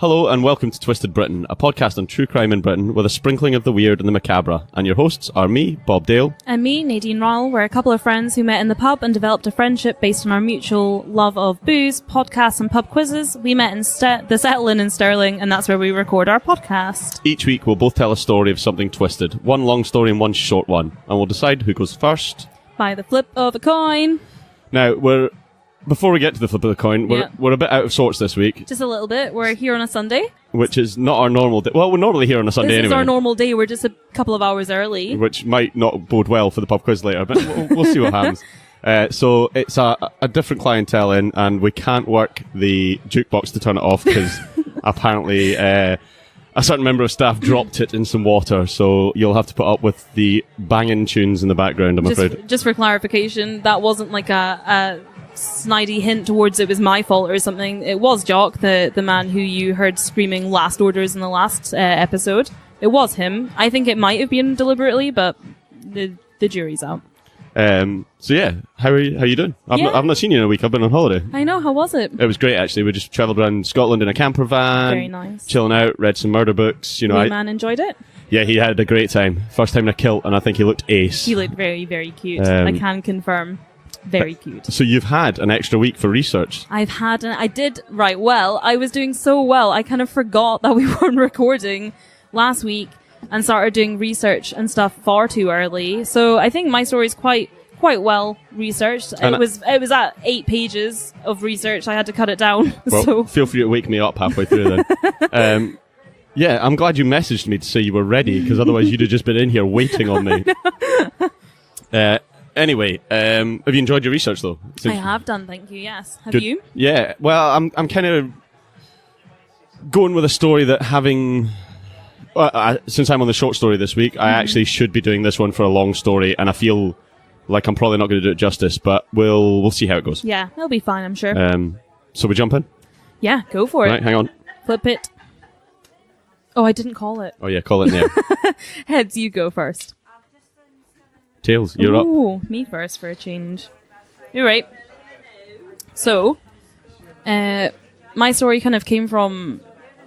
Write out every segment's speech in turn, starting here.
Hello and welcome to Twisted Britain, a podcast on true crime in Britain with a sprinkling of the weird and the macabre. And your hosts are me, Bob Dale. And me, Nadine. We're a couple of friends who met in the pub and developed a friendship based on our mutual love of booze, podcasts and pub quizzes. We met in the Settle Inn in Stirling, and that's where we record our podcast. Each week we'll both tell a story of something twisted. One long story and one short one. And we'll decide who goes first. By the flip of a coin. Now, before we get to the flip of the coin, we're a bit out of sorts this week. Just a little bit. We're here on a Sunday. Which is not our normal day. Well, we're normally here on a Sunday anyway. This is our normal day. We're just a couple of hours early. Which might not bode well for the pub quiz later, but we'll see what happens. So it's a different clientele in, and we can't work the jukebox to turn it off because apparently a certain member of staff dropped it in some water, so you'll have to put up with the banging tunes in the background, I'm afraid. Just for clarification, that wasn't like a snidey hint towards it was my fault or something. It was Jock, the man who you heard screaming last orders in the last episode. It was him. I think it might have been deliberately, but the jury's out. So yeah, how are you doing? I've not seen you in a week. I've been on holiday. I know. How was it? It was great, actually. We just travelled around Scotland in a camper van. Very nice. Chilling out, read some murder books. Man enjoyed it. Yeah, he had a great time. First time in a kilt, and I think he looked ace. He looked very, very cute. I can confirm. Very cute. So you've had an extra week for research. I was doing so well. I kind of forgot that we weren't recording last week and started doing research and stuff far too early. So I think my story's quite well researched. And it was at 8 pages of research. I had to cut it down. Well, so feel free to wake me up halfway through then. Yeah, I'm glad you messaged me to say you were ready, because otherwise you'd have just been in here waiting on me. Anyway, have you enjoyed your research though? I have done, thank you, yes. Have Good. you? Yeah, well, I'm kind of going with a story that since I'm on the short story this week, I actually should be doing this one for a long story, and I feel like I'm probably not going to do it justice, but we'll see how it goes. Yeah, it'll be fine, I'm sure. So we jump in? Yeah, go for it. Right, hang on. Flip it. Oh, I didn't call it. Oh yeah, call it now. Heads, you go first. Tails, you're up. Ooh, me first for a change. You're right. So, my story kind of came from...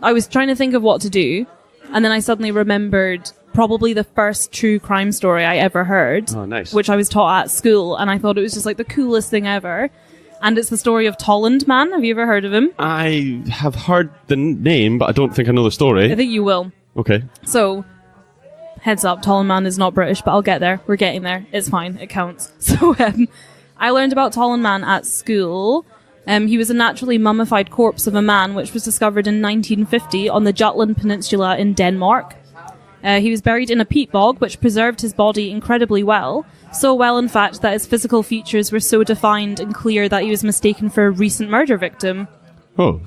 I was trying to think of what to do, and then I suddenly remembered probably the first true crime story I ever heard. Oh, nice. Which I was taught at school, and I thought it was just like the coolest thing ever. And it's the story of Tolland Man. Have you ever heard of him? I have heard the name, but I don't think I know the story. I think you will. Okay. So... Heads up, Tolland Man is not British, but I'll get there. We're getting there. It's fine. It counts. So, I learned about Tolland Man at school. He was a naturally mummified corpse of a man which was discovered in 1950 on the Jutland Peninsula in Denmark. He was buried in a peat bog, which preserved his body incredibly well. So well, in fact, that his physical features were so defined and clear that he was mistaken for a recent murder victim. Oh.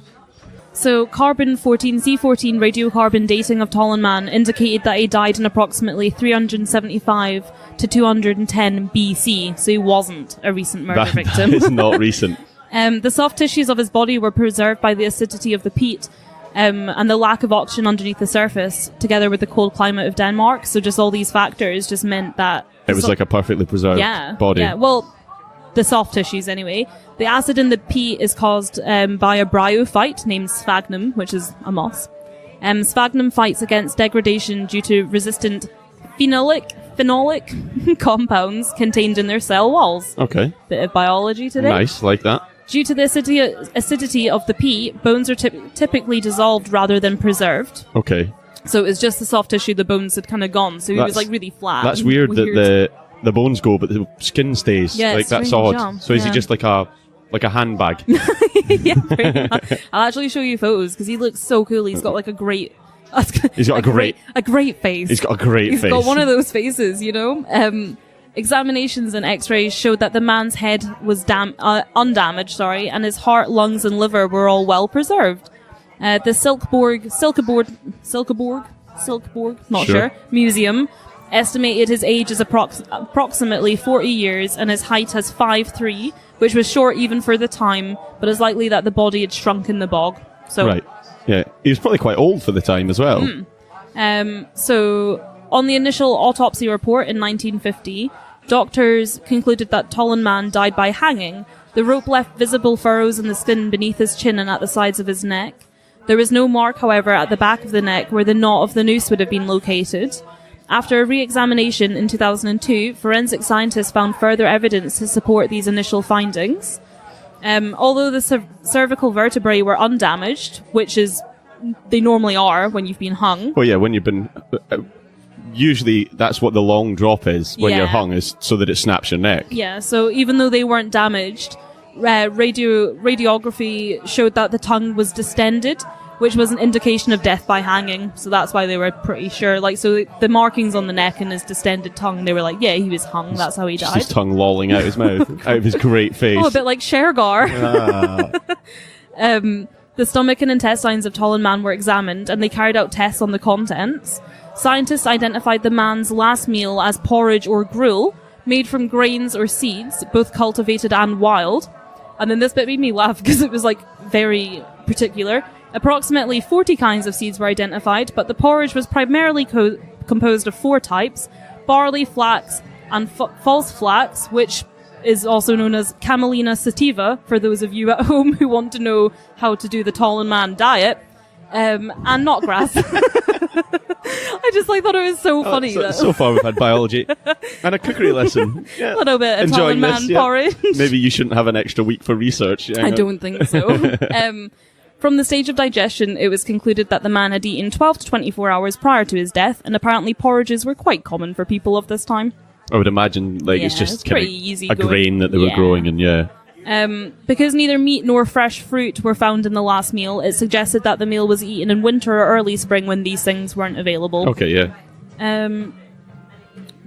So, carbon-14, C14 radiocarbon dating of Tolland Man indicated that he died in approximately 375 to 210 BC, so he wasn't a recent murder victim. That is not recent. The soft tissues of his body were preserved by the acidity of the peat and the lack of oxygen underneath the surface, together with the cold climate of Denmark. So just all these factors just meant that... It was like a perfectly preserved body. Yeah, well... The soft tissues, anyway. The acid in the peat is caused by a bryophyte named sphagnum, which is a moss. Sphagnum fights against degradation due to resistant phenolic compounds contained in their cell walls. Okay. Bit of biology today. Nice, like that. Due to the acidity of the peat, bones are typically dissolved rather than preserved. Okay. So it was just the soft tissue, the bones had kind of gone, so he was like really flat. That's weird that the bones go, but the skin stays. Yeah, like that's odd. Jump. So is he just like a handbag? Yeah, pretty much. I'll actually show you photos because he looks so cool. He's got like a great. He's got a great face. He's got a great face. He's got one of those faces, you know. Examinations and X-rays showed that the man's head was undamaged, and his heart, lungs, and liver were all well preserved. The Silkeborg, not sure, museum estimated his age as approximately 40 years and his height as 5'3", which was short even for the time, but it's likely that the body had shrunk in the bog. So, right. Yeah. He was probably quite old for the time as well. So, on the initial autopsy report in 1950, doctors concluded that Tolland Man died by hanging. The rope left visible furrows in the skin beneath his chin and at the sides of his neck. There was no mark, however, at the back of the neck where the knot of the noose would have been located. After a re-examination in 2002, forensic scientists found further evidence to support these initial findings. Although the cervical vertebrae were undamaged, which is they normally are when you've been hung. Well, yeah, when you've been... usually that's what the long drop is when you're hung, is so that it snaps your neck. Yeah, so even though they weren't damaged, radiography showed that the tongue was distended, which was an indication of death by hanging. So that's why they were pretty sure. Like, so the markings on the neck and his distended tongue, they were like, yeah, he was hung. That's how he died. His tongue lolling out his mouth, out of his great face. Oh, a bit like Shergar. The stomach and intestines of Tollin Man were examined, and they carried out tests on the contents. Scientists identified the man's last meal as porridge or gruel, made from grains or seeds, both cultivated and wild. And then this bit made me laugh because it was like very particular. Approximately 40 kinds of seeds were identified, but the porridge was primarily composed of 4 types: barley, flax, and false flax, which is also known as Camelina sativa, for those of you at home who want to know how to do the Tollin Man diet, and knotgrass. I just thought it was so funny. So far we've had biology and a cookery lesson. Yeah. A little bit of Tollin Man porridge. Maybe you shouldn't have an extra week for research. I don't think so. From the stage of digestion, it was concluded that the man had eaten 12 to 24 hours prior to his death, and apparently porridges were quite common for people of this time. I would imagine it's just kind of easy a grain that they were growing in, because neither meat nor fresh fruit were found in the last meal, it suggested that the meal was eaten in winter or early spring when these things weren't available. Okay, yeah.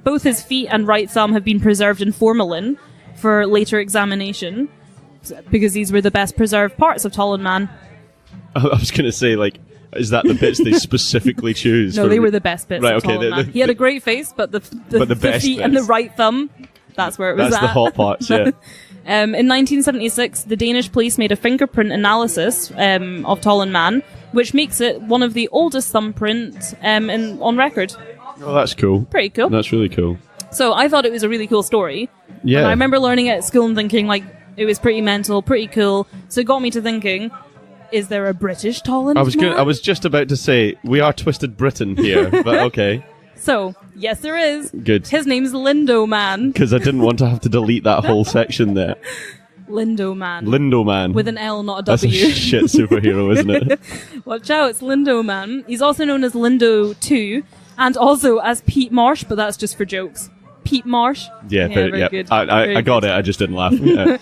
Both his feet and right thumb have been preserved in formalin for later examination, because these were the best preserved parts of Tollin Man. I was going to say, is that the bits they specifically choose? No, they were the best bits of Tollin Man. He had a great face, but the best feet bits. And the right thumb, that's where it was That's the hot parts, yeah. In 1976, the Danish police made a fingerprint analysis of Tollin Man, which makes it one of the oldest thumbprints on record. Oh, that's cool. Pretty cool. That's really cool. So I thought it was a really cool story. Yeah. And I remember learning it at school and thinking, it was pretty mental, pretty cool. So it got me to thinking, is there a British Tollin Man? I was just about to say, we are Twisted Britain here, but okay. So, yes, there is. Good. His name's Lindo Man. Because I didn't want to have to delete that whole section there. Lindo Man. Lindo Man. With an L, not a W. That's a shit superhero, isn't it? Watch out, it's Lindo Man. He's also known as Lindo 2, and also as Peat Marsh, but that's just for jokes. Peat Marsh. Yeah, very good. I got it, I just didn't laugh. Yeah.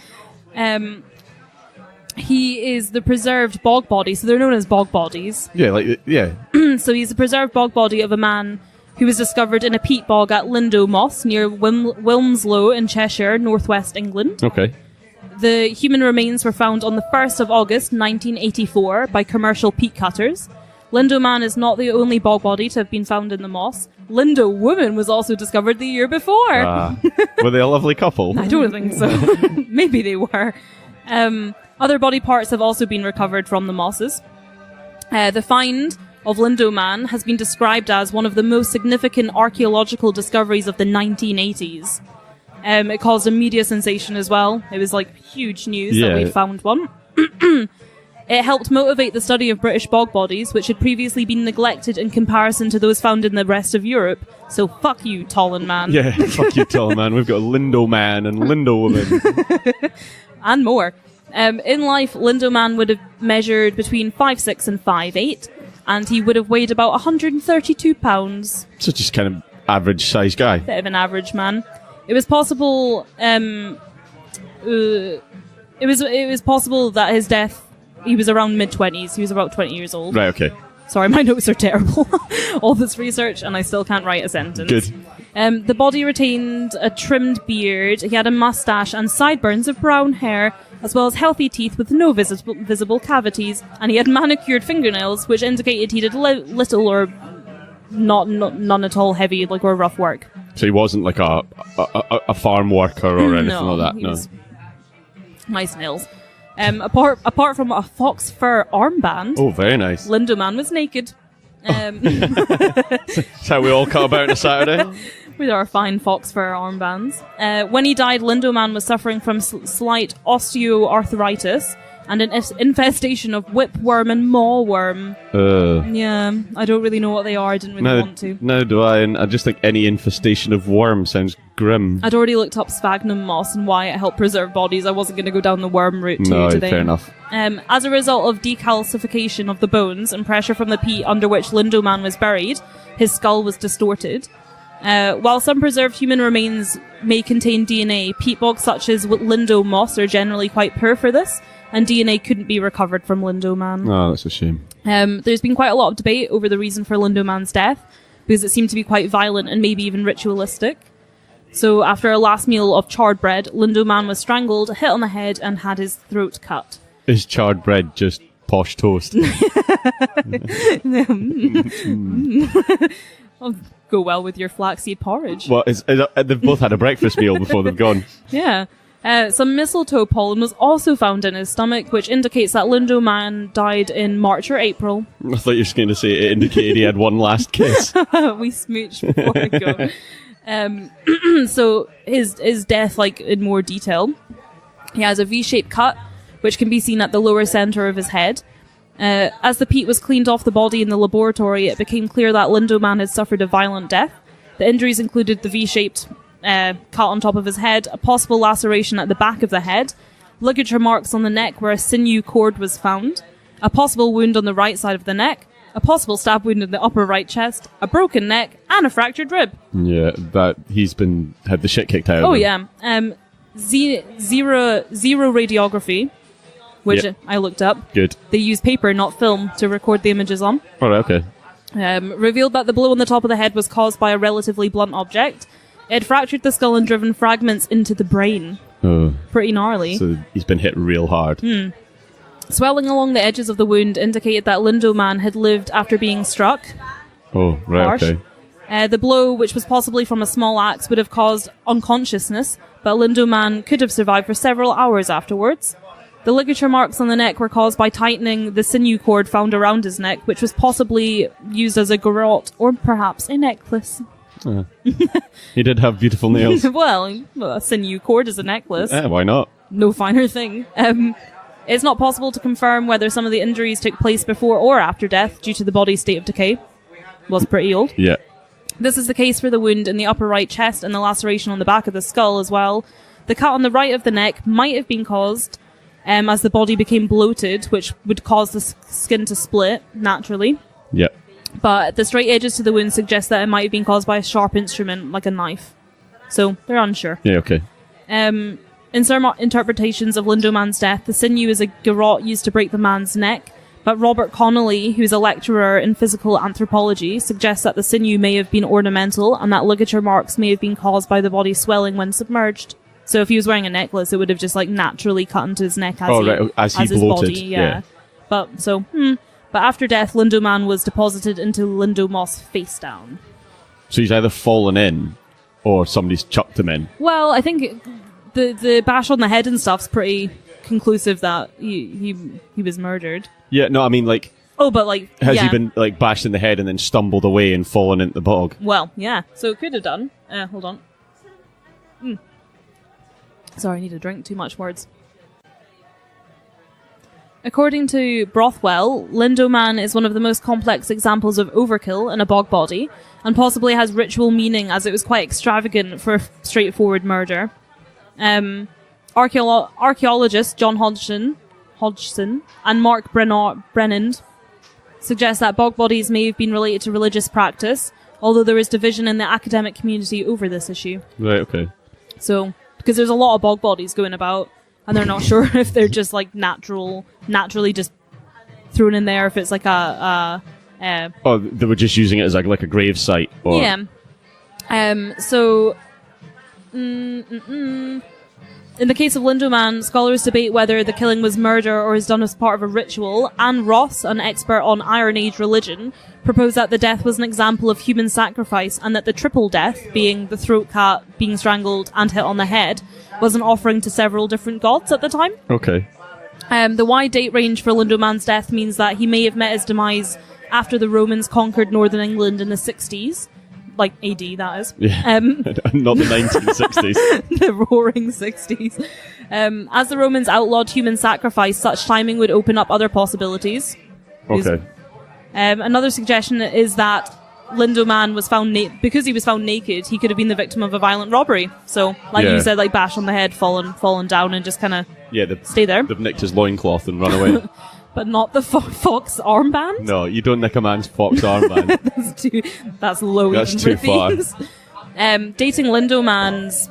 He is the preserved bog body, so they're known as bog bodies. Yeah, So he's the preserved bog body of a man who was discovered in a peat bog at Lindo Moss near Wilmslow in Cheshire, northwest England. Okay. The human remains were found on the 1st of August 1984 by commercial peat cutters. Lindo Man is not the only bog body to have been found in the moss. Lindo Woman was also discovered the year before. Were they a lovely couple? I don't think so. Maybe they were. Other body parts have also been recovered from the mosses. The find of Lindo Man has been described as one of the most significant archaeological discoveries of the 1980s. It caused a media sensation as well. It was huge news that we found one. It helped motivate the study of British bog bodies, which had previously been neglected in comparison to those found in the rest of Europe. So fuck you, Tollin Man. Yeah, fuck you, Tollin Man. We've got Lindo Man and Lindo Woman. And more. In life, Lindo Man would have measured between 5'6" and 5'8", and he would have weighed about 132 pounds. So just kind of average sized guy. Bit of an average man. It was possible. It was possible that his death. He was around mid-20s. He was about 20 years old. Right. Okay. Sorry, my notes are terrible. All this research, and I still can't write a sentence. Good. The body retained a trimmed beard. He had a mustache and sideburns of brown hair, as well as healthy teeth with no visible cavities. And he had manicured fingernails, which indicated he did little or none at all heavy or rough work. So he wasn't like a farm worker or anything like that. No. Nice nails. Apart from a fox fur armband. Oh, very nice. Lindo Man was naked. That's how we all cut about on a Saturday. With our fine fox fur armbands. When he died, Lindo Man was suffering from slight osteoarthritis, and an infestation of whipworm and mawworm. Yeah, I don't really know what they are. I didn't really want to. No, do I? And I just think any infestation of worm sounds grim. I'd already looked up sphagnum moss and why it helped preserve bodies. I wasn't going to go down the worm route today. Fair enough. As a result of decalcification of the bones and pressure from the peat under which Lindoman was buried, his skull was distorted. While some preserved human remains may contain DNA, peat bogs such as Lindo moss are generally quite poor for this, and DNA couldn't be recovered from Lindoman. Oh, that's a shame. There's been quite a lot of debate over the reason for Lindoman's death, because it seemed to be quite violent and maybe even ritualistic. So after a last meal of charred bread, Lindoman was strangled, hit on the head, and had his throat cut. Is charred bread just posh toast? I'll go well with your flaxseed porridge. Well, they've both had a breakfast meal before they've gone. Yeah. Some mistletoe pollen was also found in his stomach, which indicates that Lindoman died in March or April. I thought you were just going to say it indicated he had one last kiss. We smooched before I go. So his death, like in more detail, he has a V-shaped cut, which can be seen at the lower center of his head. As the peat was cleaned off the body in the laboratory, it became clear that Lindoman had suffered a violent death. The injuries included the V-shaped cut on top of his head, a possible laceration at the back of the head, ligature marks on the neck where a sinew cord was found, a possible wound on the right side of the neck, a possible stab wound in the upper right chest, a broken neck, and a fractured rib. Yeah, that he's had the shit kicked out of him. Oh yeah. Zero radiography, which I looked up. Good. They use paper, not film, to record the images on. Alright, okay. Revealed that the blow on the top of the head was caused by a relatively blunt object. It had fractured the skull and driven fragments into the brain. Oh. Pretty gnarly. So he's been hit real hard. Swelling along the edges of the wound indicated that Lindoman had lived after being struck. Oh, right, Harsh. okay. The blow, which was possibly from a small axe, would have caused unconsciousness, but Lindoman could have survived for several hours afterwards. The ligature marks on the neck were caused by tightening the sinew cord found around his neck, which was possibly used as a garrote or perhaps a necklace. He did have beautiful nails. well, a sinew cord is a necklace. Why not? No finer thing. It's not possible to confirm whether some of the injuries took place before or after death due to the body's state of decay. Was pretty old. Yeah. This is the case for the wound in the upper right chest and the laceration on the back of the skull as well. The cut on the right of the neck might have been caused as the body became bloated, which would cause the skin to split naturally. Yeah. But the straight edges to the wound suggest that it might have been caused by a sharp instrument, like a knife. So, they're unsure. Yeah, okay. In some interpretations of Lindoman's death, the sinew is a garrote used to break the man's neck, but Robert Connolly, who's a lecturer in physical anthropology, suggests that the sinew may have been ornamental and that ligature marks may have been caused by the body swelling when submerged. So if he was wearing a necklace, it would have just like naturally cut into his neck as he his bloated. Body. Yeah. But after death, Lindoman was deposited into Lindo moss face down. So he's either fallen in or somebody's chucked him in. Well, I think the bash on the head and stuff's pretty conclusive that he was murdered. Yeah, no, I mean, like... Oh, but like... Has he been, like, bashed in the head and then stumbled away and fallen into the bog? Well, yeah. So it could have done. Hold on. Sorry, I need a drink. Too much words. According to Brothwell, Lindoman is one of the most complex examples of overkill in a bog body, and possibly has ritual meaning as it was quite extravagant for a straightforward murder. Archaeologist John Hodgson and Mark Brennand suggest that bog bodies may have been related to religious practice, although there is division in the academic community over this issue. Right, okay. So, because there's a lot of bog bodies going about, and they're not sure if they're just like naturally just thrown in there, if it's like oh, they were just using it as like a grave site. Or... Yeah. In the case of Lindoman, scholars debate whether the killing was murder or is done as part of a ritual. Anne Ross, an expert on Iron Age religion, proposed that the death was an example of human sacrifice and that the triple death, being the throat cut, being strangled, and hit on the head, was an offering to several different gods at the time. Okay. The wide date range for Lindoman's death means that he may have met his demise after the Romans conquered northern England in the 60s. like AD, that is. Yeah. Not the 1960s. The roaring 60s. As the Romans outlawed human sacrifice, such timing would open up other possibilities. Okay. Another suggestion is that Lindoman was found because he was found naked, he could have been the victim of a violent robbery. So, like you said, like bash on the head, fallen down, and just kind of stay there. They've nicked his loincloth and run away. But not the fox armband? No, you don't nick a man's fox armband. That's low. That's too far. Dating Lindoman's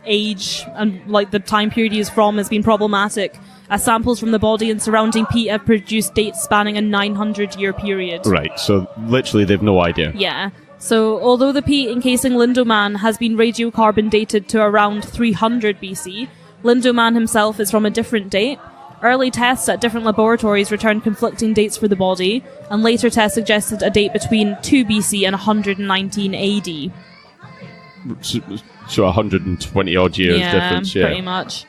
age and like the time period he is from has been problematic, as samples from the body and surrounding peat have produced dates spanning a 900-year period. Right, so literally they've no idea. Yeah. So although the peat encasing Lindoman has been radiocarbon dated to around 300 BC, Lindoman himself is from a different date. Early tests at different laboratories returned conflicting dates for the body, and later tests suggested a date between 2 BC and 119 AD. So 120 odd years difference, pretty much.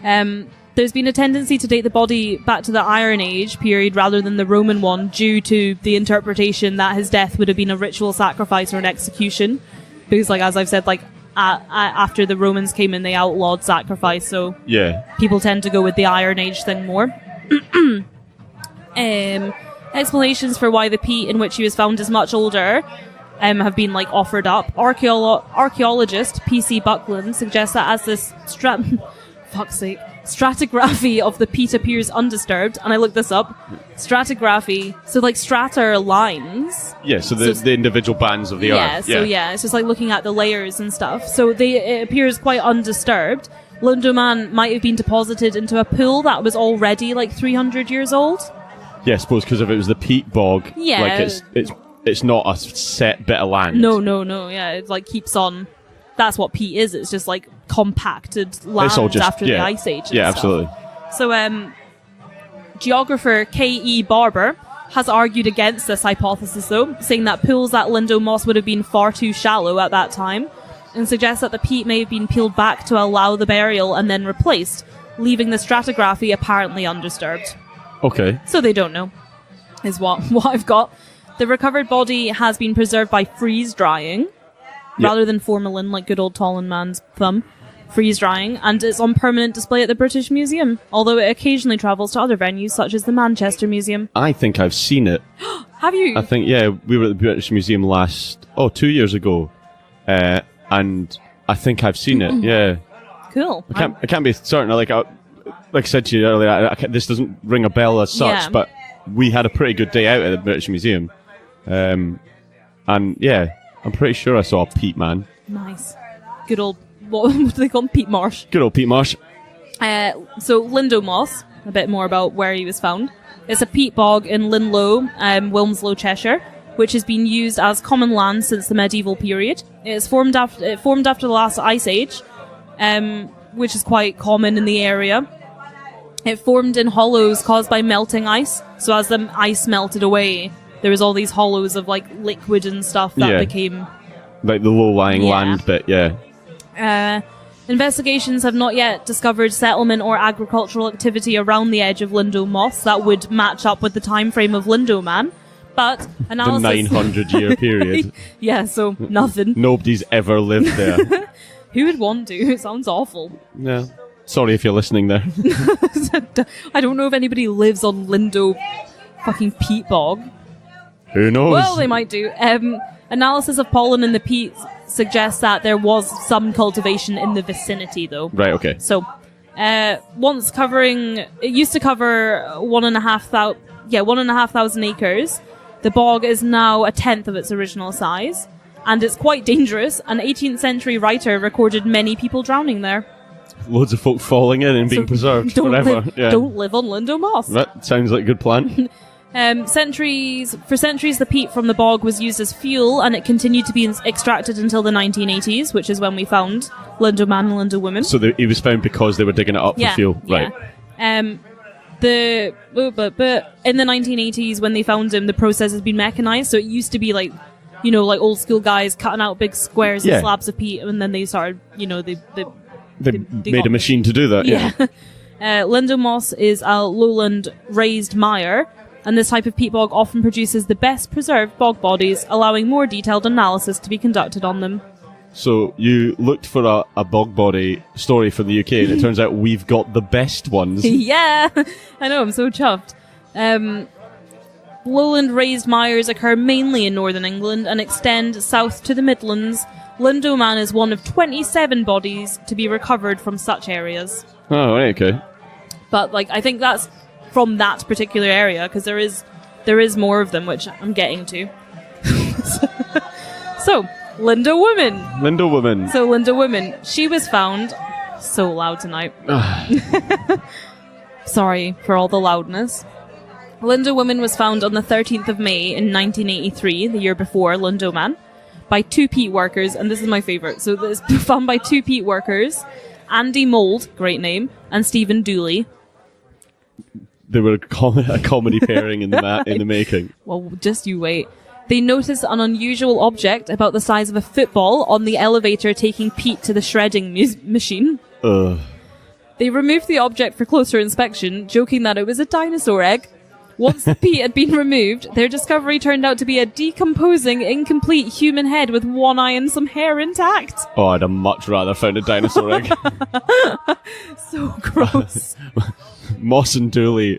There's been a tendency to date the body back to the Iron Age period rather than the Roman one, due to the interpretation that his death would have been a ritual sacrifice or an execution. Because, like, as I've said, like, after the Romans came in, they outlawed sacrifice, so people tend to go with the Iron Age thing more. Explanations for why the peat in which he was found is much older have been like offered up. Archaeologist P.C. Buckland suggests that as this stratigraphy of the peat appears undisturbed, and I looked this up. Stratigraphy, so like strata are lines. Yeah, so the individual bands of the earth. It's just like looking at the layers and stuff. So it appears quite undisturbed. Lindoman might have been deposited into a pool that was already like 300 years old. Yeah, I suppose because if it was the peat bog, like it's not a set bit of land. No, yeah, it like keeps on. That's what peat is. It's just like compacted land after the Ice Age. And absolutely. So, geographer K.E. Barber has argued against this hypothesis, though, saying that pools at Lindo Moss would have been far too shallow at that time, and suggests that the peat may have been peeled back to allow the burial and then replaced, leaving the stratigraphy apparently undisturbed. Okay. So they don't know, is what I've got. The recovered body has been preserved by freeze drying, rather than formalin, like good old Tolland man's thumb. Freeze drying, and it's on permanent display at the British Museum, although it occasionally travels to other venues such as the Manchester Museum. I think I've seen it. Have you? I think, we were at the British Museum 2 years ago, and I think I've seen it, yeah. Cool. I can't be certain, like I said to you earlier, this doesn't ring a bell as such, but we had a pretty good day out at the British Museum, and I'm pretty sure I saw a peat man. Nice. Good old, what do they call him? Peat Marsh. Good old Peat Marsh. So Lindo Moss, a bit more about where he was found. It's a peat bog in Linlow, Wilmslow, Cheshire, which has been used as common land since the medieval period. It formed after the last Ice Age, which is quite common in the area. It formed in hollows caused by melting ice. So as the ice melted away, there was all these hollows of like liquid and stuff that became like the low-lying land bit. Investigations have not yet discovered settlement or agricultural activity around the edge of Lindo Moss that would match up with the time frame of Lindoman, but analysis... The 900-year period. So nothing. Nobody's ever lived there. Who would want to? It sounds awful. Yeah. Sorry if you're listening there. I don't know if anybody lives on Lindo fucking peat bog. Who knows? Well, they might do. Analysis of pollen in the peat suggests that there was some cultivation in the vicinity, though. Right, okay. So, it used to cover 1,500 acres. The bog is now a tenth of its original size, and it's quite dangerous. An 18th century writer recorded many people drowning there. Loads of folk falling in and being preserved forever. Don't live on Lindo Moss. That sounds like a good plan. For centuries, the peat from the bog was used as fuel, and it continued to be extracted until the 1980s, which is when we found Lindo Man and Lindo Woman. So he was found because they were digging it up for fuel, right? In the 1980s, when they found him, the process has been mechanized. So it used to be like old school guys cutting out big squares and slabs of peat, and then they started, they made a machine to do that. Lindo Moss is a lowland raised mire, and this type of peat bog often produces the best preserved bog bodies, allowing more detailed analysis to be conducted on them. So you looked for a bog body story from the UK, and it turns out we've got the best ones. Yeah, I know, I'm so chuffed. Lowland raised mires occur mainly in northern England and extend south to the Midlands. Lindo Man is one of 27 bodies to be recovered from such areas. Oh, right, okay. But I think that's from that particular area, because there is more of them, which I'm getting to. So, Lindo Woman. Lindo Woman. So, Lindo Woman, she was found... So loud tonight. Sorry for all the loudness. Lindo Woman was found on the 13th of May in 1983, the year before Lindo Man, by two peat workers, and this is my favourite. So this was found by two peat workers, Andy Mould, great name, and Stephen Dooley. They were a comedy pairing in the making. Well, just you wait. They noticed an unusual object about the size of a football on the elevator taking peat to the shredding machine. Ugh. They removed the object for closer inspection, joking that it was a dinosaur egg. Once the peat had been removed, their discovery turned out to be a decomposing, incomplete human head with one eye and some hair intact. Oh, I'd have much rather found a dinosaur egg. So gross. Moss and Dooley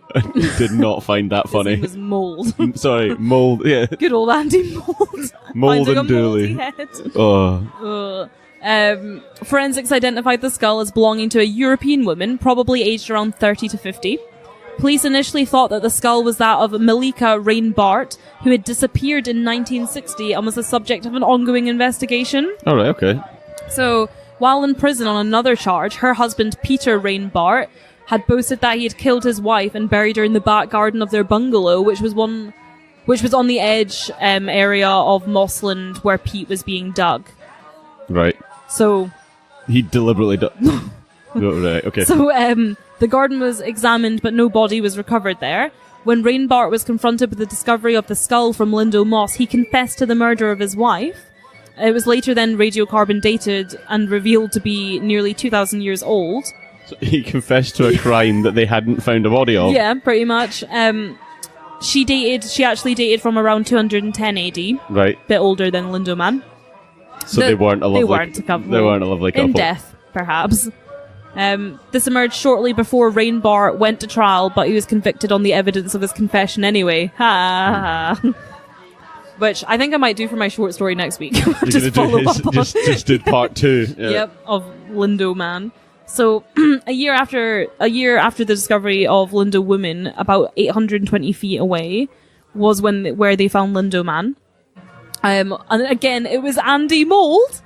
did not find that funny. His name was Mould. Sorry, Mould, yeah. Good old Andy Mould. Mould and Dooley. Oh. Forensics identified the skull as belonging to a European woman, probably aged around 30 to 50. Police initially thought that the skull was that of Malika Rain Bart, who had disappeared in 1960 and was the subject of an ongoing investigation. All right, okay. So, while in prison on another charge, her husband Peter Rain Bart had boasted that he had killed his wife and buried her in the back garden of their bungalow, which was on the edge area of Mossland where peat was being dug. Right. So he deliberately right, okay. So the garden was examined, but no body was recovered there. When Rain Bart was confronted with the discovery of the skull from Lindo Moss, he confessed to the murder of his wife. It was later then radiocarbon dated and revealed to be nearly 2,000 years old. So he confessed to a crime that they hadn't found a body of? Yeah, pretty much. She actually dated from around 210 AD. Right. Bit older than Lindo Man. So they weren't a lovely couple. They weren't a lovely couple. In death, perhaps. This emerged shortly before Rain Bart went to trial, but he was convicted on the evidence of his confession anyway. Ha ha. Which I think I might do for my short story next week. Just did part 2. Yeah. Yep, of Lindo Man. So a year after the discovery of Lindo Woman, about 820 feet away, was where they found Lindo Man. And again, it was Andy Mould.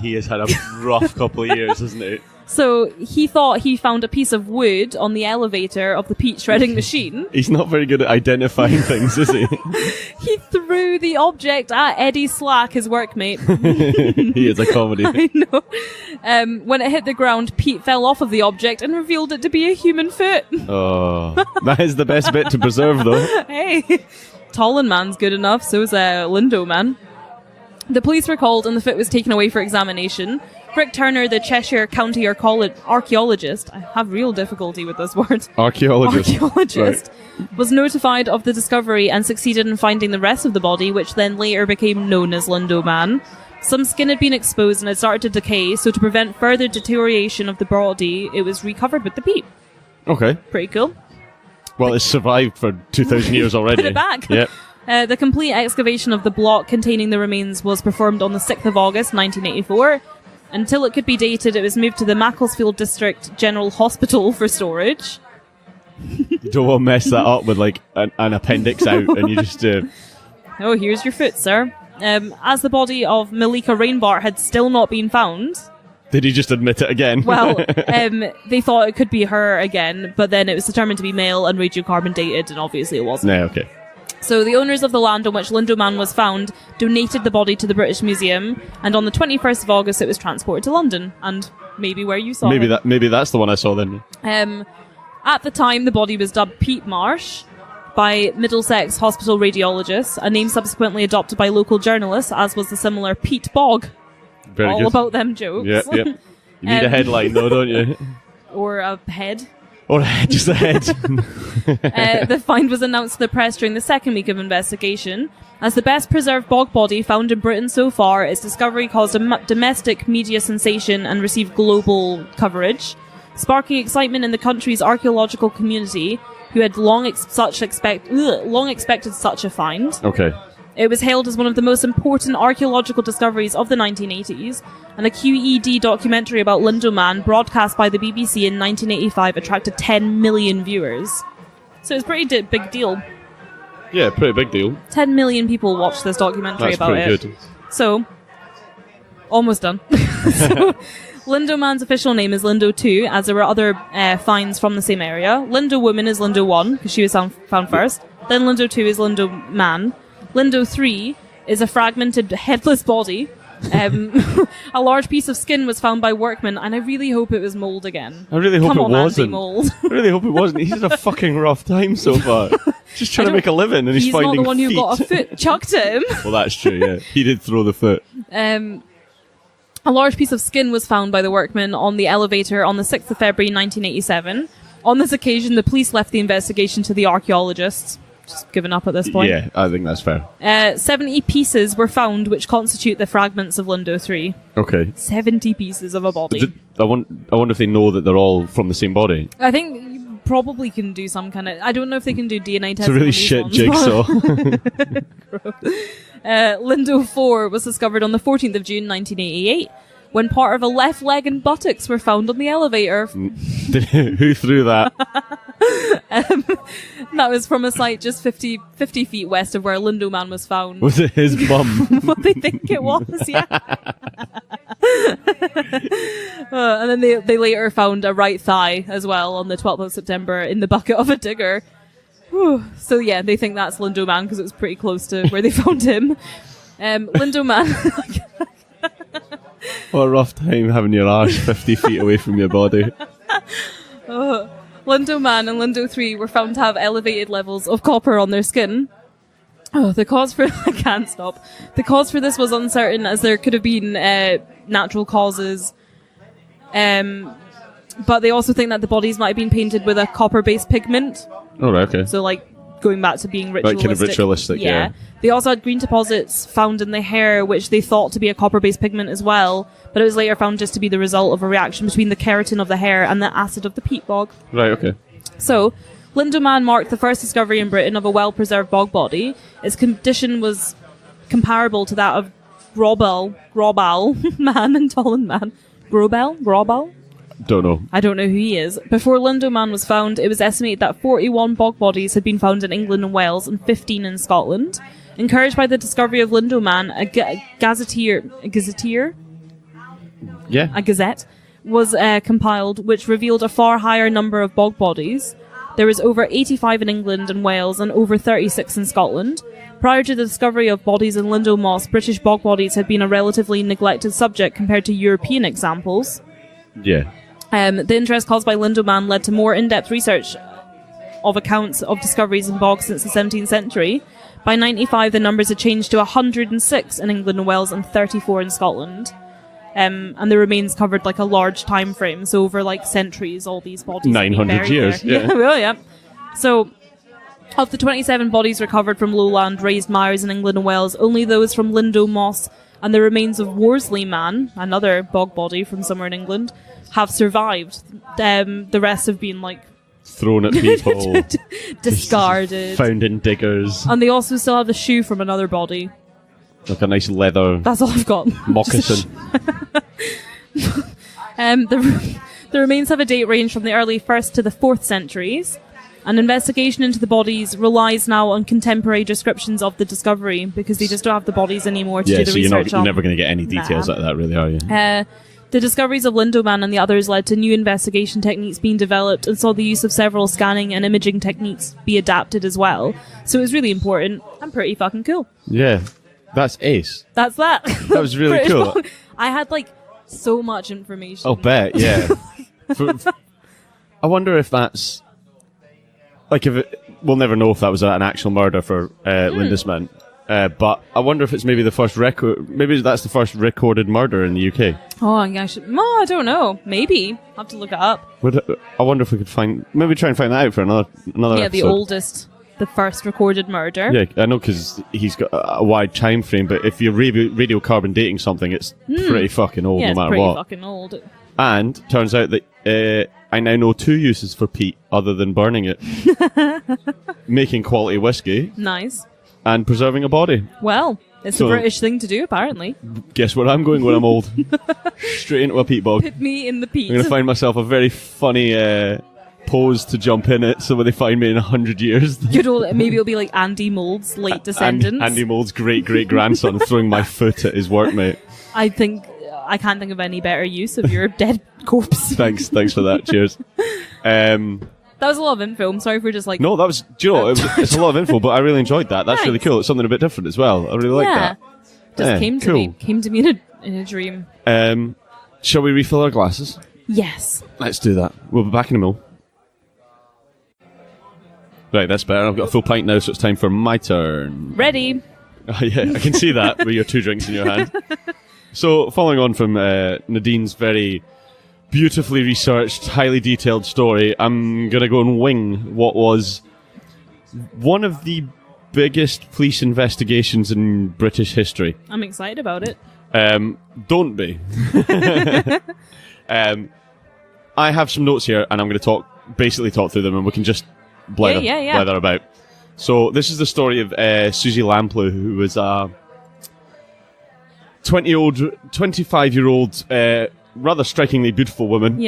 He has had a rough couple of years, hasn't he? So he thought he found a piece of wood on the elevator of the peat shredding machine. He's not very good at identifying things, is he? He threw the object at Eddie Slack, his workmate. He is a comedy. I know. When it hit the ground, Pete fell off of the object and revealed it to be a human foot. Oh, that is the best bit to preserve, though. Hey, Tollin Man's good enough, so's Lindo Man. The police were called and the foot was taken away for examination. Brick Turner, the Cheshire County archaeologist, I have real difficulty with this word. Archaeologist. Right. Was notified of the discovery and succeeded in finding the rest of the body, which then later became known as Lindo Man. Some skin had been exposed and had started to decay, so to prevent further deterioration of the body, it was recovered with the peat. Okay. Pretty cool. Well, it's survived for 2,000 years already. Put it back. Yep. The complete excavation of the block containing the remains was performed on the 6th of August 1984. Until it could be dated, it was moved to the Macclesfield District General Hospital for storage. You don't want to mess that up with like an appendix out and you just... Oh, here's your foot, sir. As the body of Malika Rain Bart had still not been found... Did he just admit it again? Well, they thought it could be her again, but then it was determined to be male and radiocarbon dated, and obviously it wasn't. No, okay. So the owners of the land on which Lindo Man was found donated the body to the British Museum, and on the 21st of August it was transported to London, and maybe where you saw it. Maybe that's the one I saw then. At the time, the body was dubbed Peat Marsh by Middlesex hospital radiologists, a name subsequently adopted by local journalists, as was the similar Peat Bog. Very All good. about them jokes. Yep. You need a headline though, don't you? Or a head. Or just the head. The find was announced to the press during the second week of investigation. As the best preserved bog body found in Britain so far, its discovery caused a domestic media sensation and received global coverage, sparking excitement in the country's archaeological community, who had long expected such a find. Okay. It was hailed as one of the most important archaeological discoveries of the 1980s, and a QED documentary about Lindoman, broadcast by the BBC in 1985, attracted 10 million viewers. So it's a pretty big deal. Yeah, pretty big deal. 10 million people watched this documentary That's about pretty it. good. So, almost done. So, Lindoman's official name is Lindo 2, as there were other finds from the same area. Lindo Woman is Lindo 1, because she was found first. Then Lindo 2 is Lindo Man. Lindo 3 is a fragmented headless body. A large piece of skin was found by workmen, and I really hope it was mould again. I really hope Come it on, wasn't. Andy-mould. I really hope it wasn't. He's had a fucking rough time so far. Just trying to make a living, and he's finding not the one who feet. got a foot chucked at him. Well, that's true, yeah. He did throw the foot. A large piece of skin was found by the workmen on the elevator on the 6th of February 1987. On this occasion, the police left the investigation to the archaeologists. Just given up at this point. Yeah, I think that's fair. 70 pieces were found which constitute the fragments of Lindo 3. Okay. 70 pieces of a body. I wonder if they know that they're all from the same body. I think you probably can do some kind of... I don't know if they can do DNA testing. It's a really shit jigsaw. Lindo 4 was discovered on the 14th of June 1988, when part of a left leg and buttocks were found on the elevator. Who threw that? That was from a site just 50 feet west of where Lindo Man was found. Was it his bum? What they think it was, yeah. And then they later found a right thigh as well on the 12th of September in the bucket of a digger. Whew. So yeah, they think that's Lindo Man because it was pretty close to where they found him. Lindo Man... What a rough time having your arse 50 feet away from your body. Lindo Man and Lindo 3 were found to have elevated levels of copper on their skin. The cause for... I can't stop. The cause for this was uncertain, as there could have been natural causes. But they also think that the bodies might have been painted with a copper-based pigment. Oh, right, okay. So, like, going back to being ritualistic. Like kind of ritualistic, yeah. They also had green deposits found in the hair, which they thought to be a copper-based pigment as well, but it was later found just to be the result of a reaction between the keratin of the hair and the acid of the peat bog. Right, okay. So, Lindoman marked the first discovery in Britain of a well-preserved bog body. Its condition was comparable to that of Grobel Man and Tolland Man. Grobel? Don't know. I don't know who he is. Before Lindoman was found, it was estimated that 41 bog bodies had been found in England and Wales and 15 in Scotland. Encouraged by the discovery of Lindoman, a gazette was compiled, which revealed a far higher number of bog bodies. There was over 85 in England and Wales and over 36 in Scotland. Prior to the discovery of bodies in Lindo Moss, British bog bodies had been a relatively neglected subject compared to European examples. Yeah. The interest caused by Lindoman led to more in-depth research of accounts of discoveries in bogs since the 17th century. By 95, the numbers had changed to 106 in England and Wales and 34 in Scotland. And the remains covered like a large time frame, so over like centuries, all these bodies. 900 years, yeah. Well, yeah. So, of the 27 bodies recovered from lowland raised mires in England and Wales, only those from Lindo Moss and the remains of Worsley Man, another bog body from somewhere in England, have survived. The rest have been like thrown at people, discarded, found in diggers, and they also still have the shoe from another body. Like a nice leather. That's all I've got. Moccasin. The remains have a date range from the early 1st to the 4th centuries. An investigation into the bodies relies now on contemporary descriptions of the discovery because they just don't have the bodies anymore to do the research on. You're never going to get any details like that, really, are you? The discoveries of Lindoman and the others led to new investigation techniques being developed and saw the use of several scanning and imaging techniques be adapted as well. So it was really important and pretty fucking cool. Yeah, that's ace. That's that. That was really cool. I had like so much information. I'll bet, yeah. I wonder if that's... Like, we'll never know if that was an actual murder for Lindisman. But I wonder if it's maybe the first record. Maybe that's the first recorded murder in the UK. Oh, I don't know. Maybe I'll have to look it up. I wonder if we could maybe try and find that out for another Yeah, episode. The first recorded murder. Yeah, I know, because he's got a wide time frame. But if you're radiocarbon dating something, it's pretty fucking old, Yeah, no matter it's pretty what. fucking old. And turns out that I now know 2 uses for peat other than burning it: making quality whiskey Nice. and preserving a body. Well, it's So- a British thing to do, apparently. Guess where I'm going when I'm old? Straight into a peat bog. Put me in the peat. I'm going to find myself a very funny pose to jump in it, so when they find me in 100 years, Good old, maybe it'll be like Andy Mould's late descendants. Andy Mould's great-great-grandson throwing my foot at his workmate. I can't think of any better use of your dead corpse. Thanks for that. Cheers. That was a lot of info. I'm sorry for just like... No, that was, do you know, it's a lot of info, but I really enjoyed that. That's really Thanks. cool. It's something a bit different as well. I really like that. Just Yeah, came to cool. me. Came to me in a dream. Shall we refill our glasses? Yes. Let's do that. We'll be back in a minute. Right, that's better. I've got a full pint now, so it's time for my turn. Ready. Oh, yeah, I can see that with your 2 drinks in your hand. So, following on from Nadine's very beautifully researched, highly detailed story, I'm going to go and wing what was one of the biggest police investigations in British history. I'm excited about it. Don't be. I have some notes here, and I'm going to basically talk through them, and we can just blather about. So this is the story of Susie Lamplugh, who was a 25-year-old, rather strikingly beautiful woman,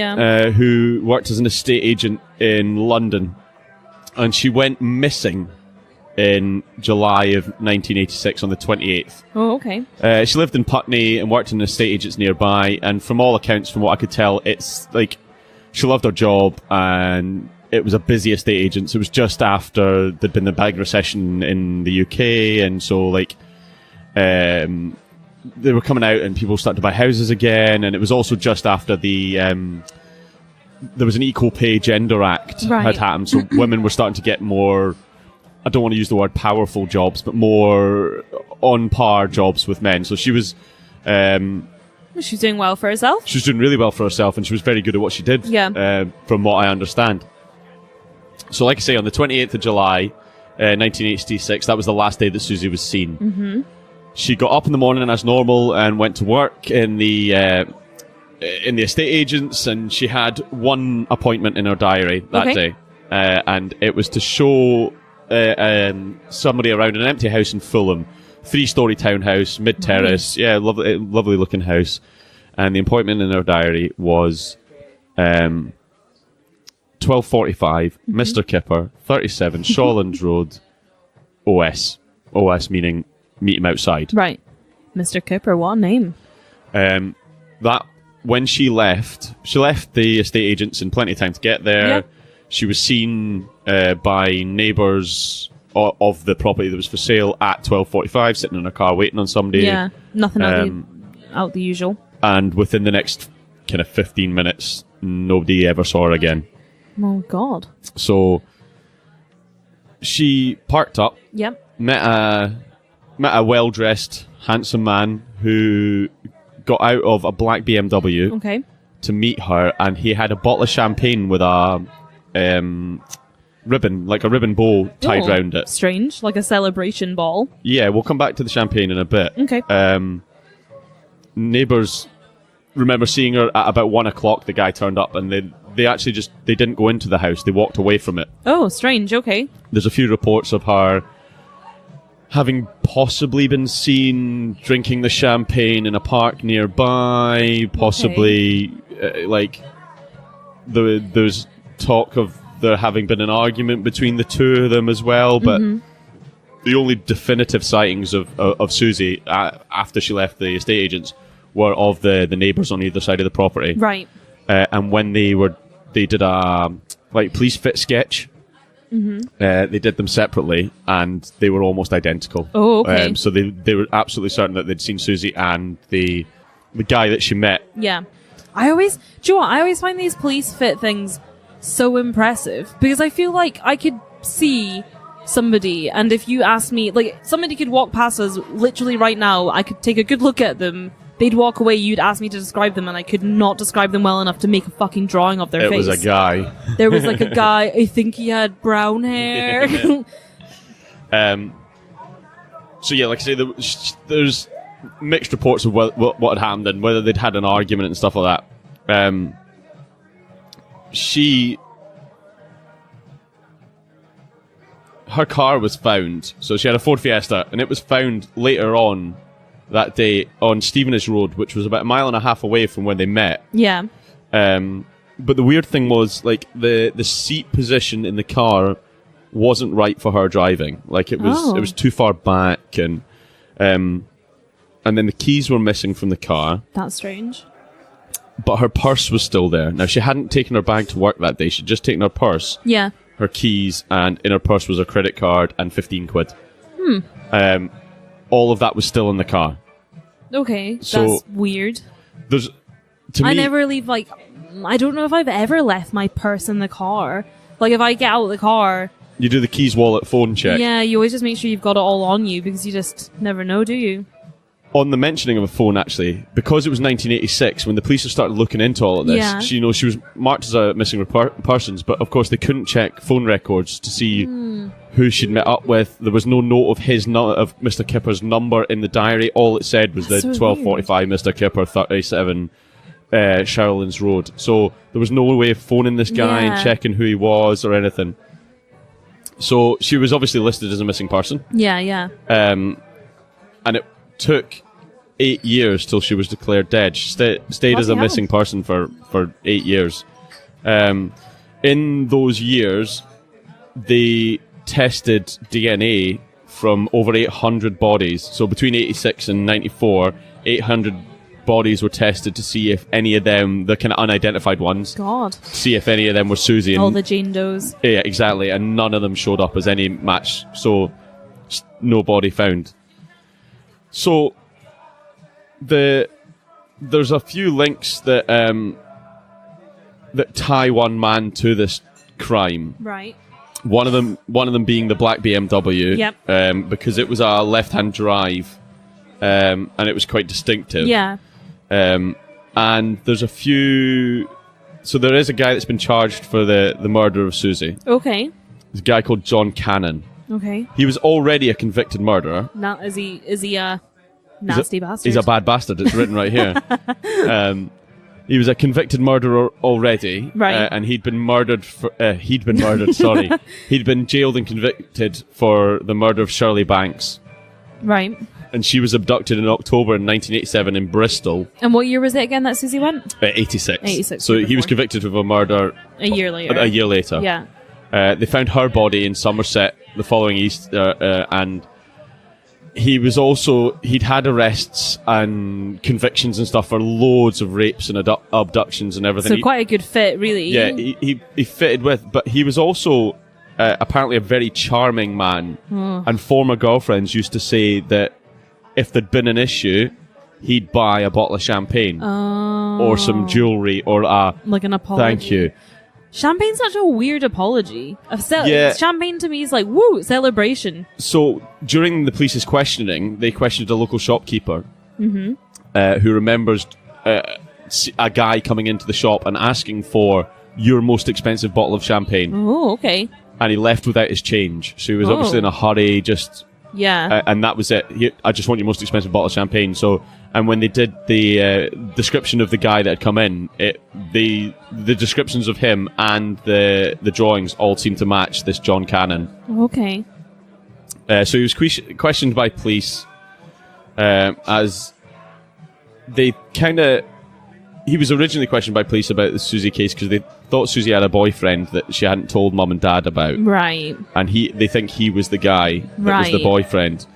who worked as an estate agent in London, and she went missing in July of 1986 on the 28th. Oh, okay. She lived in Putney and worked in estate agents nearby, and from all accounts, from what I could tell, it's like she loved her job, and it was a busy estate agent. So it was just after there'd been the big recession in the UK, and so like they were coming out and people started to buy houses again, and it was also just after the there was an Equal Pay Gender Act had happened, so women were starting to get more, I don't want to use the word powerful jobs, but more on par jobs with men. So she was She's doing well for herself. she was doing really well for herself, and she was very good at what she did, from what I understand. So like I say, on the 28th of July, 1986, that was the last day that Susie was seen. Mm-hmm. She got up in the morning as normal and went to work in the estate agents, and she had one appointment in her diary that day. And it was to show somebody around an empty house in Fulham. 3-story townhouse, mid-terrace. Nice. Yeah, lovely looking house. And the appointment in her diary was 12:45, Mr Kipper, 37, Shawlands Road, OS. OS meaning meet him outside. Right. Mr Kipper, what a name. That when she left the estate agents in plenty of time to get there. Yeah. She was seen by neighbours of the property that was for sale at 12:45, sitting in her car waiting on somebody. Yeah, nothing out the usual. And within the next kind of 15 minutes, nobody ever saw her again. Oh, God. So she parked up, Yep. met a well-dressed, handsome man who got out of a black BMW Okay. to meet her, and he had a bottle of champagne with a ribbon, like a ribbon bow tied round it. Strange, like a celebration ball. Yeah, we'll come back to the champagne in a bit. Okay. Neighbours remember seeing her at about 1 o'clock. The guy turned up, and they actually they didn't go into the house. They walked away from it. Oh, strange. Okay. There's a few reports of her having possibly been seen drinking the champagne in a park nearby. Possibly, there's talk of there having been an argument between the two of them as well. But the only definitive sightings of Susie after she left the estate agents were of the neighbours on either side of the property. Right. And when they did a police fit sketch. They did them separately, and they were almost identical. Oh, okay. So they were absolutely certain that they'd seen Susie and the guy that she met. Yeah. Do you know what? I always find these police fit things so impressive, because I feel like I could see somebody, and if you asked me, like, somebody could walk past us literally right now, I could take a good look at them, they'd walk away, you'd ask me to describe them, and I could not describe them well enough to make a fucking drawing of their face. It was a guy. There was like a guy, I think he had brown hair. So yeah, like I say, there's mixed reports of what had happened and whether they'd had an argument and stuff like that. Her car was found, so she had a Ford Fiesta, and it was found later on that day on Stevenage Road, which was about a mile and a half away from where they met. Yeah. But the weird thing was, like, the seat position in the car wasn't right for her driving. Like, it was too far back, and then the keys were missing from the car. That's strange. But her purse was still there. Now, she hadn't taken her bag to work that day. She'd just taken her purse, Yeah. her keys, and in her purse was her credit card and 15 quid. All of that was still in the car. Okay, So- that's weird. There's, to me, I never leave, like, I don't know if I've ever left my purse in the car. Like, if I get out of the car, you do the keys, wallet, phone check. yeah, you always just make sure you've got it all on you, because you just never know, do you? On the mentioning of a phone, actually, because it was 1986, when the police have started looking into all of this, Yeah. she was marked as a missing persons, but of course they couldn't check phone records to see who she'd met up with. There was no note of of Mr Kipper's number in the diary. All it said was That's the so 1245 Mr Kipper, 37 Sherlin's Road. So there was no way of phoning this guy Yeah. and checking who he was or anything. So she was obviously listed as a missing person. Yeah, yeah. And it took 8 years till she was declared dead. She stayed as a Bloody missing person for 8 years. In those years, they tested DNA from over 800 bodies. So between 86 and 94, 800 bodies were tested to see if any of them, the kind of unidentified ones, God. see if any of them were Susie. All the Jane Does. Yeah, exactly. And none of them showed up as any match. So no body found. So there's a few links that that tie one man to this crime. Right. One of them being the black BMW. Yep. Because it was a left-hand drive, and it was quite distinctive. Yeah. And there's a few. So there is a guy that's been charged for the murder of Susie. Okay. There's a guy called John Cannon. Okay. He was already a convicted murderer. Now, is he a nasty bastard? He's a bad bastard. It's written right here. He was a convicted murderer already, Right. And he'd been murdered. Sorry, he'd been jailed and convicted for the murder of Shirley Banks, Right. and she was abducted in October in 1987 in Bristol. And what year was it again that Susie went? 86. 86, So year he was before. convicted of a murder A year later. a year later. Yeah. They found her body in Somerset the following Easter, and he'd had arrests and convictions and stuff for loads of rapes and abductions and everything. So quite a good fit, really. Yeah, he fitted with, but he was also apparently a very charming man. And former girlfriends used to say that if there'd been an issue, he'd buy a bottle of champagne or some jewellery or Like an apology. thank you. Champagne's such a weird apology. Yeah. Champagne to me is like, woo, celebration. So during the police's questioning, they questioned a local shopkeeper who remembers a guy coming into the shop and asking for your most expensive bottle of champagne, Oh, okay. and he left without his change. So he was Oh. obviously in a hurry, just Yeah. and that was it. I just want your most expensive bottle of champagne. So, and when they did the description of the guy that had come in, the descriptions of him and the drawings all seemed to match this John Cannon. Okay. So he was questioned by police as they kind of. He was originally questioned by police about the Susie case because they thought Susie had a boyfriend that she hadn't told mum and dad about, Right. and they think he was the guy that was the Right. boyfriend.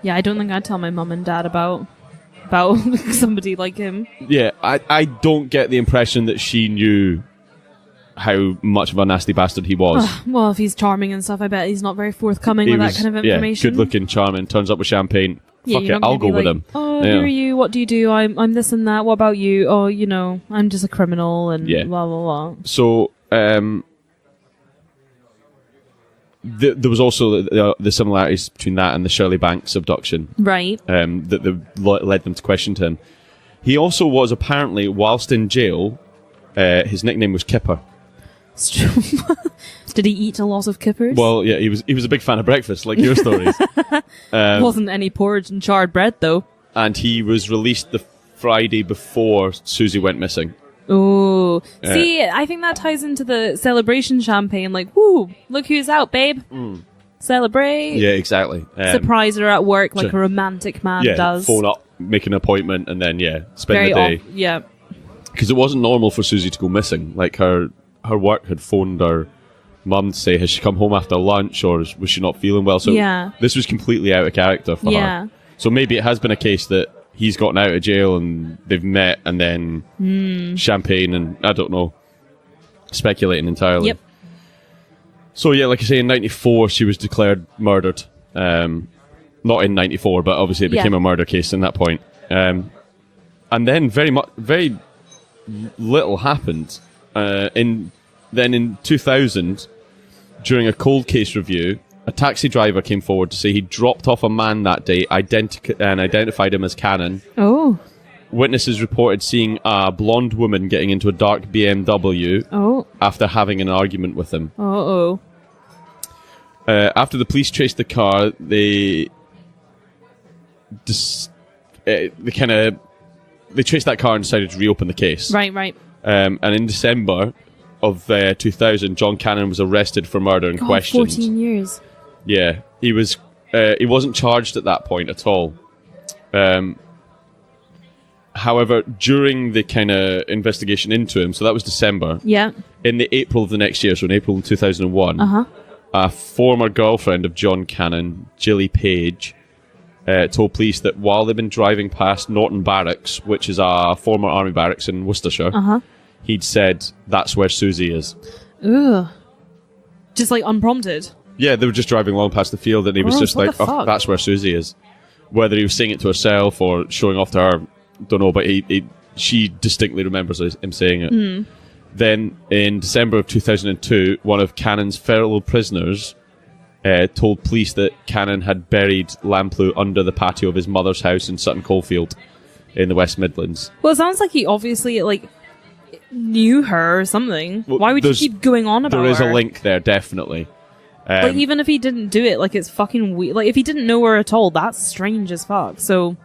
Yeah, I don't think I'd tell my mum and dad about somebody like him. Yeah, I don't get the impression that she knew how much of a nasty bastard he was. Well, if he's charming and stuff, I bet he's not very forthcoming He with was, that kind of information. Yeah, good looking, charming, turns up with champagne. Yeah, Fuck you're it, not I'll gonna go be with like, him. Oh, Yeah. who are you? What do you do? I'm this and that. What about you? Oh, I'm just a criminal and Yeah. blah, blah, blah. So, there was also the similarities between that and the Shirley Banks abduction. Right. That led them to question him. He also was apparently, whilst in jail, his nickname was Kipper. Did he eat a lot of kippers? Well, yeah, he was a big fan of breakfast, like your stories. Wasn't any porridge and charred bread, though. And he was released the Friday before Susie went missing. Oh, see, I think that ties into the celebration champagne. Like, woo, look who's out, babe. Celebrate. Yeah, exactly. Surprise her at work like a romantic man does. Phone up, make an appointment, and then, spend the day. Yeah. Because it wasn't normal for Susie to go missing. Like, her work had phoned her mum to say, has she come home after lunch, or was she not feeling well? So this was completely out of character for her. So maybe it has been a case that he's gotten out of jail and they've met and then champagne and I don't know. Speculating entirely. Yep. So yeah, like I say, in 94 she was declared murdered. Not in 94, but obviously it became a murder case in that point. And then very little happened. In 2000, during a cold case review, a taxi driver came forward to say he dropped off a man that day and identified him as Cannon. Oh. Witnesses reported seeing a blonde woman getting into a dark BMW after having an argument with him. After the police traced the car, they traced that car and decided to reopen the case. Right. And in December of 2000, John Cannon was arrested for murder and questioned. 14 years. Yeah, he wasn't charged at that point at all. However, during the kind of investigation into him, so that was December. Yeah. In the April of the next year, so in April 2001, a former girlfriend of John Cannon, Jilly Page, told police that while they'd been driving past Norton Barracks, which is a former army barracks in Worcestershire, he'd said, "That's where Susie is." Ugh. Just like unprompted. Yeah, they were just driving along past the field and he was just like, "Oh, that's where Susie is." Whether he was saying it to herself or showing off to her, don't know, but she distinctly remembers him saying it. Then, in December of 2002, one of Cannon's fellow prisoners told police that Cannon had buried Lamplugh under the patio of his mother's house in Sutton Coldfield in the West Midlands. Well, it sounds like he obviously, knew her or something. Well, why would you keep going on about her? There is a link there, definitely. Even if he didn't do it, it's fucking weird. Like, if he didn't know her at all, that's strange as fuck. So...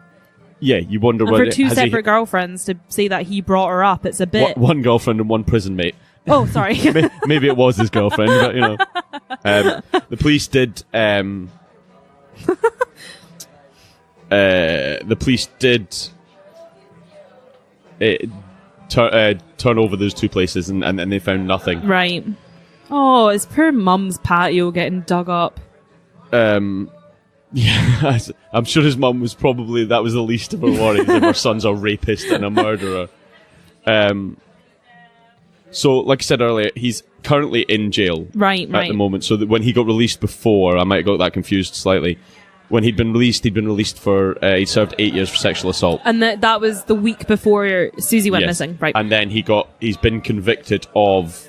Yeah, you wonder whether... For two separate girlfriends to say that he brought her up, it's a bit... One girlfriend and one prison mate. Oh, sorry. Maybe it was his girlfriend, but, the police did... turn over those two places and they found nothing. Right. Oh, his poor mum's patio getting dug up. Yeah, I'm sure his mum was probably, that was the least of her worries, if her son's a rapist and a murderer. So, like I said earlier, he's currently in jail right. the moment. So that when he got released before, I might have got that confused slightly. When he'd been released for, he served 8 years for sexual assault. And that was the week before Susie went missing, right? And then he's been convicted of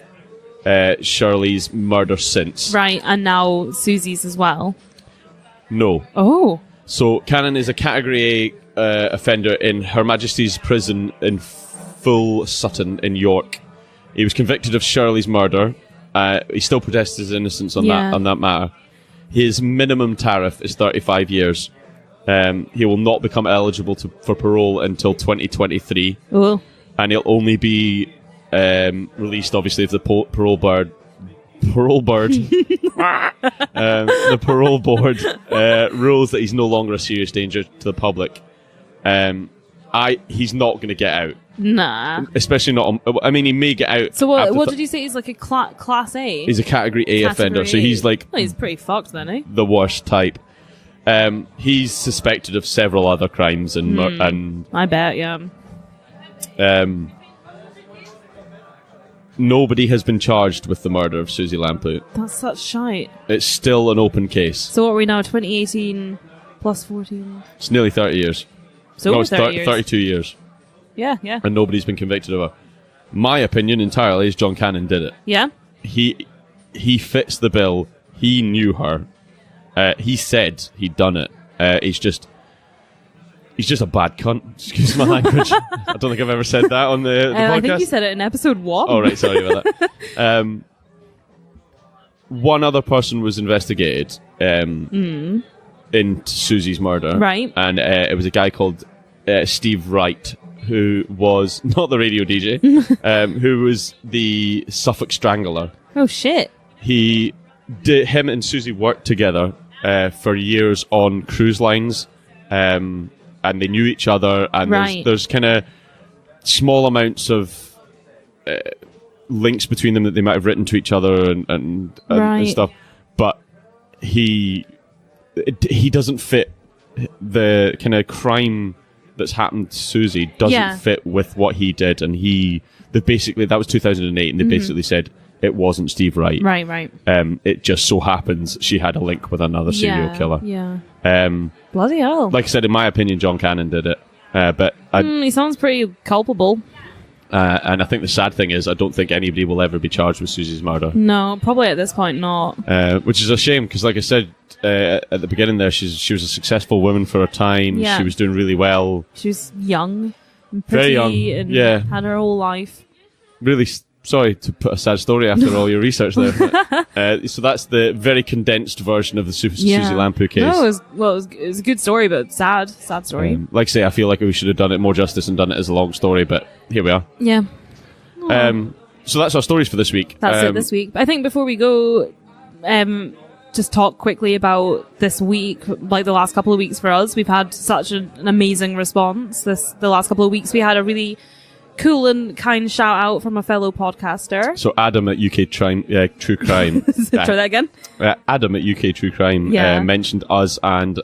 Shirley's murder since. Right, and now Susie's as well. No. Oh. So Cannon is a Category A offender in Her Majesty's Prison in Full Sutton in York. He was convicted of Shirley's murder. He still protests his innocence on that matter. His minimum tariff is 35 years. He will not become eligible for parole until 2023. Oh. And he'll only be released, obviously, if the parole board the parole board rules that he's no longer a serious danger to the public. He's not going to get out. Nah. Especially not I mean, he may get out. So what did you say? He's like a Class A? He's a Category A offender, so he's like... Well, he's pretty fucked then, eh? The worst type. He's suspected of several other crimes and I bet, yeah. Nobody has been charged with the murder of Susie Lamplugh. That's such shite. It's still an open case. So what are we now, 2018 plus 14? It's nearly 30 years. So it's 30 years. 32 years. Yeah. And nobody's been convicted of her. My opinion entirely is John Cannon did it. Yeah? He fits the bill he knew her. He said he'd done it. He's just a bad cunt. Excuse my language. I don't think I've ever said that on the podcast. I think you said it in episode 1. Oh, right. Sorry about that. One other person was investigated into Susie's murder. Right. And it was a guy called Steve Wright, who was not the radio DJ, who was the Suffolk Strangler. Oh, shit. Him and Susie worked together for years on cruise lines, and they knew each other, and Right. there's kind of small amounts of links between them that they might have written to each other and Right. stuff, but he doesn't fit the kind of crime that's happened to Susie doesn't fit with what he did, and that was 2008, and they basically said it wasn't Steve Wright. Right. It just so happens she had a link with another serial killer. Yeah. Um, Bloody hell. like I said, in my opinion, John Cannon did it. But he sounds pretty culpable. and I think the sad thing is I don't think anybody will ever be charged with Susie's murder. No, probably at this point not. Which is a shame, because like I said at the beginning there, she was a successful woman for her time. Yeah. She was doing really well. She was young and Very pretty young, and yeah. had her whole life. Really sorry to put a sad story after all your research there. So that's the very condensed version of the Susie Lampu case. No, it was a good story, but sad story. Like I say, I feel like we should have done it more justice and done it as a long story, but here we are. Yeah. So that's our stories for this week. That's it this week. I think before we go, just talk quickly about this week, like the last couple of weeks for us. We've had such an amazing response. The last couple of weeks we had a really cool and kind shout out from a fellow podcaster. So Adam at UK True Crime. Try that again. Adam at UK True Crime mentioned us, and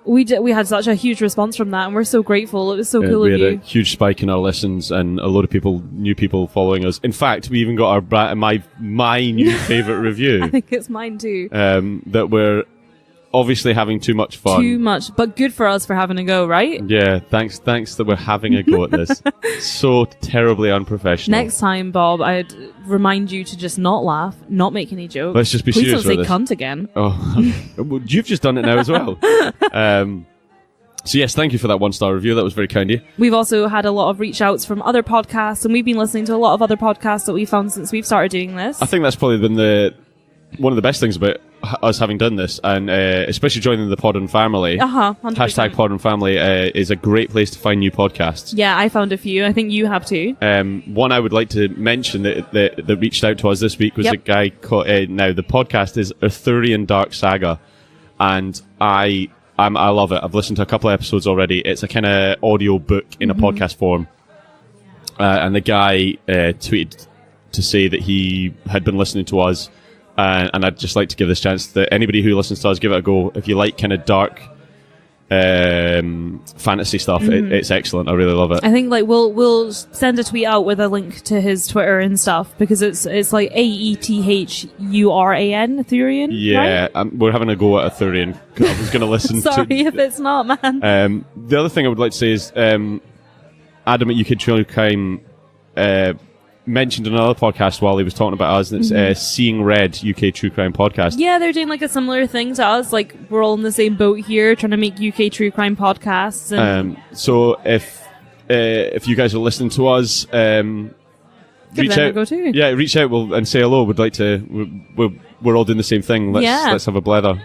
we had such a huge response from that, and we're so grateful. It was so cool we of had you. a huge spike in our listens, and a lot of new people following us. In fact, we even got my new favourite review. I think it's mine too. That we're obviously having too much fun. Too much, but good for us for having a go, right? Yeah, thanks that we're having a go at this. So terribly unprofessional. Next time, Bob, I'd remind you to just not laugh, not make any jokes. Let's just be Please serious don't say with this. cunt again. Oh, you've just done it now as well. So yes, thank you for that 1-star review. That was very kind of you. We've also had a lot of reach outs from other podcasts, and we've been listening to a lot of other podcasts that we've found since we've started doing this. I think that's probably been one of the best things about us having done this, and especially joining the Pod and Family. 100%. #Pod and Family is a great place to find new podcasts. Yeah, I found a few. I think you have too. One I would like to mention that reached out to us this week was a guy called. Now the podcast is Arthurian Dark Saga, and I love it. I've listened to a couple of episodes already. It's a kind of audio book in a podcast form, and the guy tweeted to say that he had been listening to us. And I'd just like to give this chance that anybody who listens to us, give it a go. If you like kind of dark fantasy stuff, it's excellent. I really love it. I think we'll send a tweet out with a link to his Twitter and stuff, because it's like AETHURAN, Arthurian. Yeah, right? we're having a go at Arthurian. I was going to listen Sorry to... if it's not, man. The other thing I would like to say is Adam at UK True Crime mentioned another podcast while he was talking about us, and it's Seeing Red UK True Crime podcast. Yeah, they're doing like a similar thing to us. Like, we're all in the same boat here, trying to make UK True Crime podcasts. And So if you guys are listening to us, reach them a out. go too. Yeah, reach out and say hello. We'd like to. We're all doing the same thing. Let's have a blather.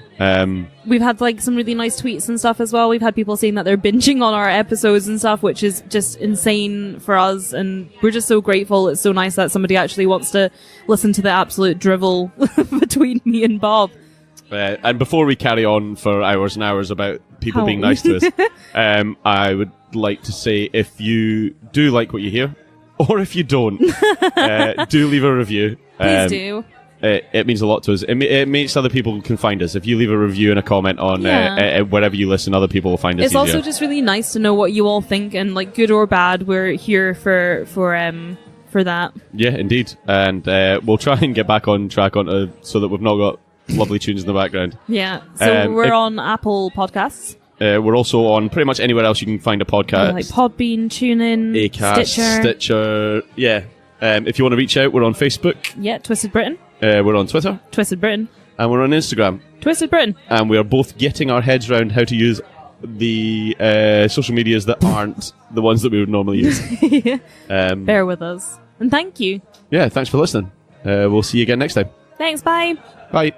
We've had like some really nice tweets and stuff as well. We've had people saying that they're binging on our episodes and stuff, which is just insane for us, and we're just so grateful. It's so nice that somebody actually wants to listen to the absolute drivel between me and Bob. And before we carry on for hours and hours about people being nice to us, I would like to say, if you do like what you hear, or if you don't, do leave a review. Please do. It means a lot to us. It makes other people can find us. If you leave a review and a comment on wherever you listen, other people will find us. It's easier. also just really nice to know what you all think, and like good or bad, we're here for that. Yeah, indeed. And we'll try and get back on track so that we've not got lovely tunes in the background. Yeah. So we're on Apple Podcasts. We're also on pretty much anywhere else you can find a podcast. Like Podbean, TuneIn, Acast, Stitcher. Yeah. If you want to reach out, we're on Facebook. Yeah, Twisted Britain. We're on Twitter. Twisted Britain. And we're on Instagram. Twisted Britain. And we are both getting our heads around how to use the social medias that aren't the ones that we would normally use. Bear with us. And thank you. Yeah, thanks for listening. We'll see you again next time. Thanks, bye. Bye.